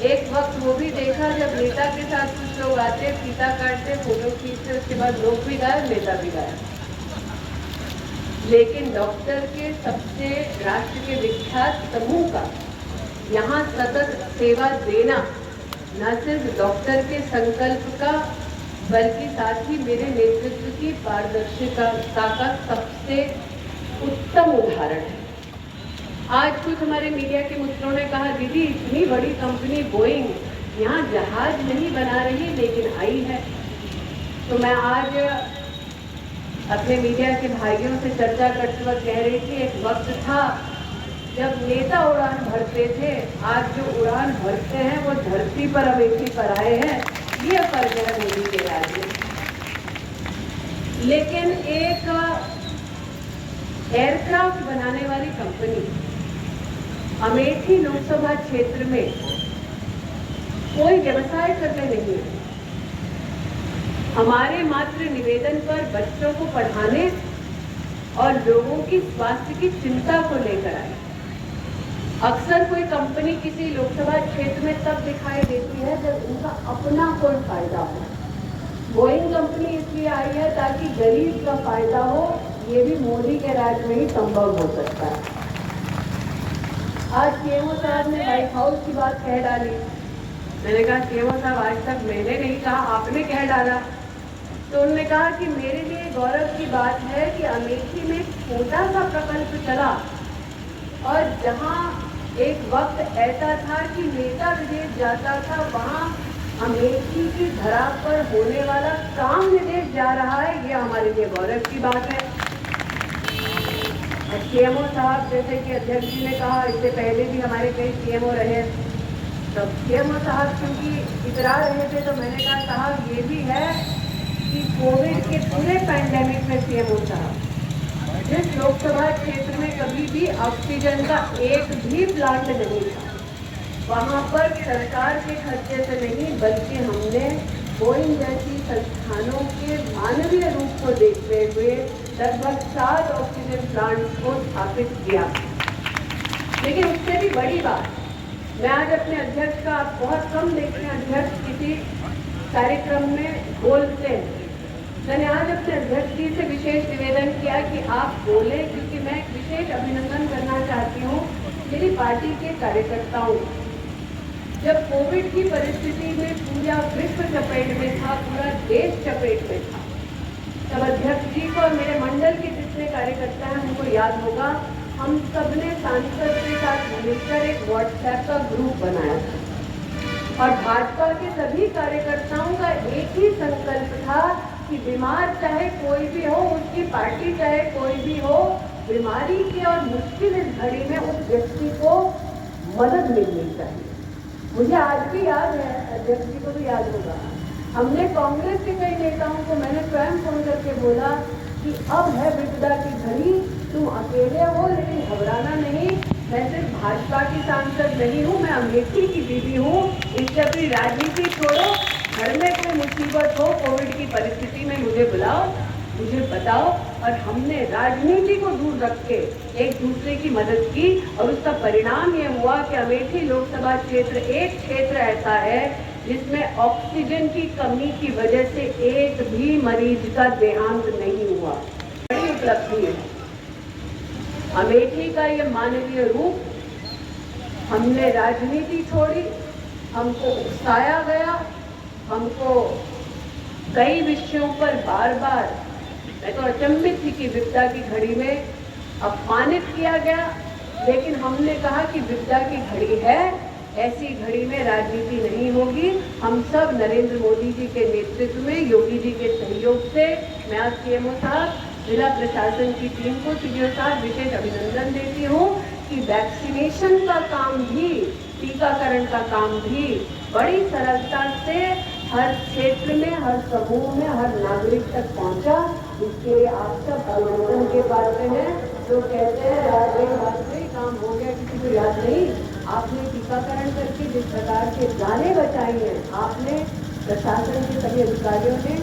एक वक्त वो भी देखा जब नेता के साथ कुछ लोग आते, फीता काटते, फोटो खींचते, उसके बाद लोग भी गायब, नेता भी गायब। लेकिन डॉक्टर के सबसे राष्ट्र के विख्यात समूह का यहाँ सतत सेवा देना न सिर्फ डॉक्टर के संकल्प का बल्कि साथ ही मेरे नेतृत्व की पारदर्शिता का सबसे उत्तम उदाहरण है। आज कुछ हमारे मीडिया के मित्रों ने कहा, दीदी इतनी बड़ी कंपनी बोइंग यहाँ जहाज नहीं बना रही लेकिन आई है। तो मैं आज अपने मीडिया के भाइयों से चर्चा करते वक्त कह रही थी, एक वक्त था जब नेता उड़ान भरते थे, आज जो उड़ान भरते हैं वो धरती पर अमेठी पर आए हैं। ये फर्क है मोदी के राज में। लेकिन एक एयरक्राफ्ट बनाने वाली कंपनी अमेठी लोकसभा क्षेत्र में कोई व्यवसाय करने नहीं है। हमारे मात्र निवेदन पर बच्चों को पढ़ाने और लोगों की स्वास्थ्य की चिंता को लेकर आए। अक्सर कोई कंपनी किसी लोकसभा क्षेत्र में तब दिखाई देती है जब उनका अपना कोई फायदा हो। बोइंग कंपनी इसलिए आई है ताकि गरीब का फायदा हो। ये भी मोदी के राज में ही संभव हो सकता है। आज सीएमओ साहब ने व्हाइट हाउस की बात कह डाली। मैंने कहा, सीएमओ साहब आज तक मैंने नहीं कहा, आपने कह डाला। तो उन्होंने कहा कि मेरे लिए गौरव की बात है कि अमेठी में छोटा सा प्रकल्प चला और जहां एक वक्त ऐसा था कि नेता विदेश जाता था, वहां अमेठी की धरा पर होने वाला काम विदेश जा रहा है। ये हमारे लिए गौरव की बात है। सीएमओ साहब, जैसे कि अध्यक्ष जी ने कहा, इससे पहले भी हमारे कई सीएमओ रहे, तो सीएमओ साहब क्योंकि इतरा रहे थे तो मैंने कहा, साहब ये भी है कि कोविड के पूरे पैंडेमिक में सीएमओ साहब जिस लोकसभा क्षेत्र में कभी भी ऑक्सीजन का एक भी प्लांट नहीं था, वहां पर सरकार के खर्चे से नहीं बल्कि हमने बोइंग जैसी संस्थानों के मानवीय रूप को देखते हुए लगभग 7 ऑक्सीजन प्लांट्स को स्थापित किया। लेकिन उससे भी बड़ी बात, मैं आज अपने अध्यक्ष का, आप बहुत कम देखते हैं अध्यक्ष किसी कार्यक्रम में बोलते हैं। मैंने आज अपने अध्यक्ष जी से विशेष निवेदन किया कि आप बोले, क्योंकि मैं एक विशेष अभिनंदन करना चाहती हूँ मेरी पार्टी के कार्यकर्ताओं। जब कोविड की परिस्थिति में पूरा विश्व चपेट में था, पूरा देश चपेट में था, तब अध्यक्ष जी को और मेरे मंडल के जितने कार्यकर्ता हैं उनको याद होगा, हम सबने सांसद के साथ मिलकर एक व्हाट्सएप का ग्रुप बनाया था और भाजपा के सभी कार्यकर्ताओं का एक ही संकल्प था कि बीमार चाहे कोई भी हो, उसकी पार्टी चाहे कोई भी हो, बीमारी की और मुश्किल इस घड़ी में उस व्यक्ति को मदद मिलनी चाहिए। मुझे आज भी याद है, अध्यक्ष जी को भी याद होगा, हमने कांग्रेस के कई नेताओं को मैंने स्वयं फोन करके बोला कि अब है विपदा की घड़ी, तुम अकेले हो लेकिन घबराना नहीं। मैं सिर्फ भाजपा की सांसद नहीं हूँ, मैं अमेठी की बीवी हूँ। इससे अपनी राजनीति छोड़ो, घर में कोई मुसीबत हो, कोविड की परिस्थिति में मुझे बुलाओ, मुझे बताओ। और हमने राजनीति को दूर रख के एक दूसरे की मदद की और उसका परिणाम ये हुआ कि अमेठी लोकसभा क्षेत्र एक क्षेत्र ऐसा है जिसमें ऑक्सीजन की कमी की वजह से एक भी मरीज का देहांत नहीं हुआ। बड़ी उपलब्धि है अमेठी का ये मानवीय रूप। हमने राजनीति छोड़ी, हमको उकसाया गया, हमको कई विषयों पर बार बार, मैं तो अचंभित थी कि विपदा की घड़ी में अपमानित किया गया, लेकिन हमने कहा कि विपदा की घड़ी है, ऐसी घड़ी में राजनीति नहीं होगी। हम सब नरेंद्र मोदी जी के नेतृत्व में, योगी जी के सहयोग से, मैं आज सीएमओ साहब, जिला प्रशासन की टीम को, सीडीओ साहब विशेष अभिनंदन देती हूँ कि वैक्सीनेशन का काम भी, टीकाकरण का काम भी बड़ी सरलता से हर क्षेत्र में, हर समूह में, हर नागरिक तक पहुंचा। इसके लिए आप सब अभिनंदन के पात्र हैं। जो कहते हैं राजनीति काम हो गया, किसी को याद नहीं। आपने टीकाकरण करके जिस प्रकार के जानें बचाई हैं, आपने, प्रशासन के सभी अधिकारियों ने,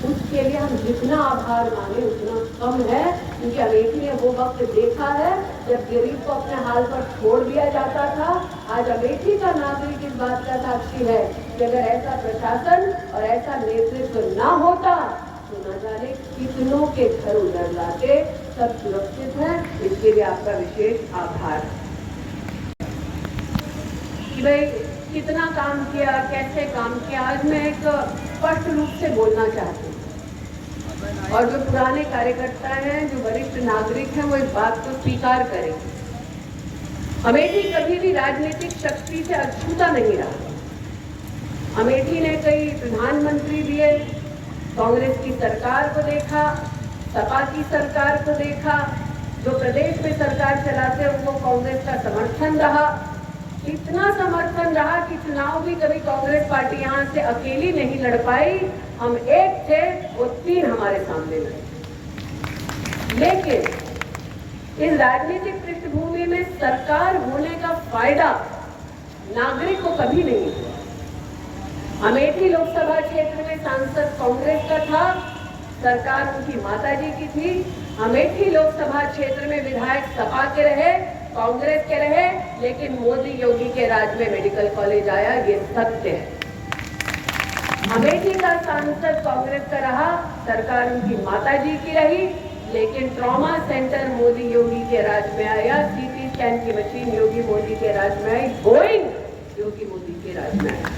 उसके लिए हम जितना आभार माने उतना कम है, क्योंकि अमेठी ने वो वक्त देखा है जब गरीब को अपने हाल पर छोड़ दिया जाता था। आज अमेठी का नागरिक इस बात का साक्षी है कि अगर ऐसा प्रशासन और ऐसा नेतृत्व ना होता तो न जाने कितनों के घर उजड़ जाते। सब सुरक्षित है, इसके लिए आपका विशेष आभार। कि भाई कितना काम किया, कैसे काम किया, आज मैं एक स्पष्ट रूप से बोलना चाहती हूँ और जो पुराने कार्यकर्ता हैं, जो वरिष्ठ नागरिक हैं, वो इस बात को स्वीकार करें। अमेठी कभी भी राजनीतिक शक्ति से अछूता नहीं रहा। अमेठी ने कई प्रधानमंत्री दिए, कांग्रेस की सरकार को देखा, सपा की सरकार को देखा, जो प्रदेश में सरकार चलाते उनको कांग्रेस का समर्थन रहा। इतना समर्थन रहा कि चुनाव भी कभी कांग्रेस पार्टी यहां से अकेली नहीं लड़ पाई। हम एक थे, वो 3 हमारे सामने लड़े। लेकिन इस राजनीतिक पृष्ठभूमि में सरकार होने का फायदा नागरिक को कभी नहीं हुआ। अमेठी लोकसभा क्षेत्र में सांसद कांग्रेस का था, सरकार उनकी माताजी की थी। अमेठी लोकसभा क्षेत्र में विधायक सपा के रहे, कांग्रेस के रहे, लेकिन मोदी योगी के राज में मेडिकल कॉलेज आया, ये सत्य है। अमेठी का सांसद कांग्रेस का रहा, सरकार उनकी माताजी की रही, लेकिन ट्रॉमा सेंटर मोदी योगी के राज में आया, सीटी स्कैन की मशीन योगी मोदी के राज में आई, बोइंग योगी मोदी के राज में आया।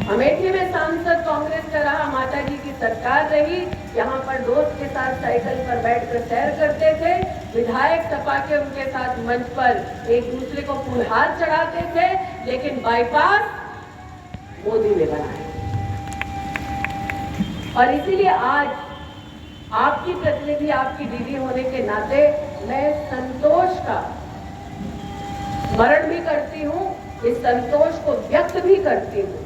अमेठी में सांसद कांग्रेस का रहा, माताजी की सरकार रही, यहाँ पर दोस्त के साथ साइकिल पर बैठकर सैर करते थे, विधायक सपा के उनके साथ मंच पर एक दूसरे को फूलहार चढ़ाते थे, लेकिन बाईपास मोदी ने बनाया। और इसीलिए आज आपकी प्रतिनिधि, आपकी दीदी होने के नाते मैं संतोष का स्मरण भी करती हूँ, इस संतोष को व्यक्त भी करती हूँ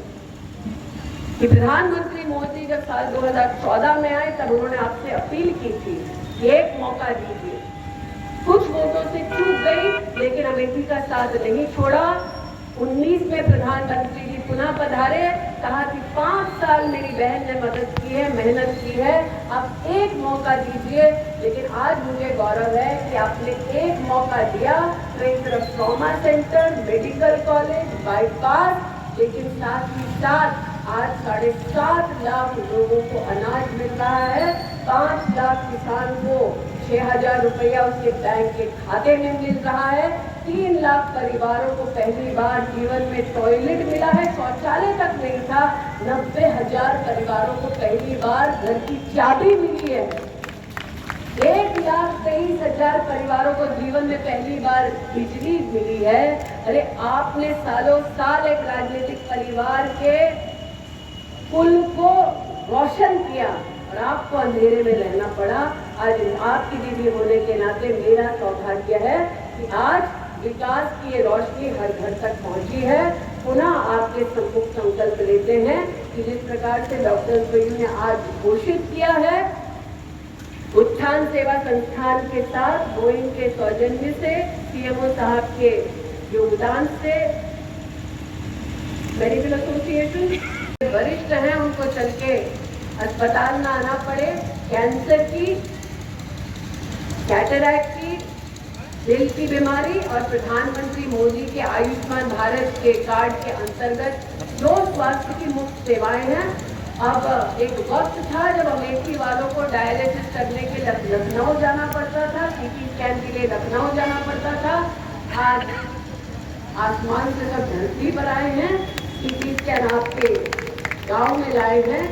कि प्रधानमंत्री मोदी जब साल 2014 में आए तब उन्होंने आपसे अपील की थी कि एक मौका दीजिए। कुछ वोटों से चूक गई, लेकिन अमेठी का साथ नहीं छोड़ा। 19 में प्रधानमंत्री जी पुनः पधारे, कहा कि 5 साल मेरी बहन ने मदद की है, मेहनत की है, अब एक मौका दीजिए। लेकिन आज मुझे गौरव है कि आपने एक मौका दिया, तो एक तरफ trauma centre, medical college, bypass, लेकिन साथ ही साथ आज 7.5 लाख लोगों को अनाज मिल रहा है, 5 लाख किसान को 6,000 रुपया उसके बैंक के खाते में मिल रहा है, 3 लाख परिवारों को पहली बार जीवन में टॉयलेट मिला है, शौचालय तक नहीं था, 90,000 परिवारों को पहली बार घर की चाबी मिली है, 1,23,000 परिवारों को जीवन में पहली बार बिजली मिली है। अरे आपने सालों साल एक राजनीतिक परिवार के कुल को रोशन किया और आपको अंधेरे में रहना पड़ा। आज आपकी दीदी होने के नाते मेरा सौभाग्य है कि आज विकास की ये रोशनी हर घर तक पहुंची है। पुनः आपके सम्मुख संकल्प लेते हैं कि जिस प्रकार से डॉक्टर सोयू ने आज घोषित किया है, उत्थान सेवा संस्थान के साथ बोइंग के सौजन्य से, सीएमओ साहब के योगदान से, मेडिकल एसोसिएशन वरिष्ठ हैं, उनको चल के अस्पताल ना आना पड़े, कैंसर की, कैटरैक्ट की, दिल की बीमारी, और प्रधानमंत्री मोदी के आयुष्मान भारत के कार्ड के अंतर्गत जो स्वास्थ्य की मुफ्त सेवाएं हैं। अब एक वक्त था जब अमेठी वालों को डायलिसिस करने के लिए लखनऊ जाना पड़ता था, सीटी स्कैन के लिए लखनऊ जाना पड़ता था। आज आसमान से सब धरती पर आए हैं, सीटी स्कैन आपके गांव में लाए हैं।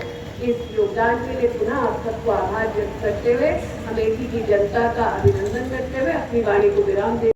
इस योगदान के लिए पुनः आप सबको आभार व्यक्त करते हुए, अमेठी की जनता का अभिनंदन करते हुए अपनी वाणी को विराम दे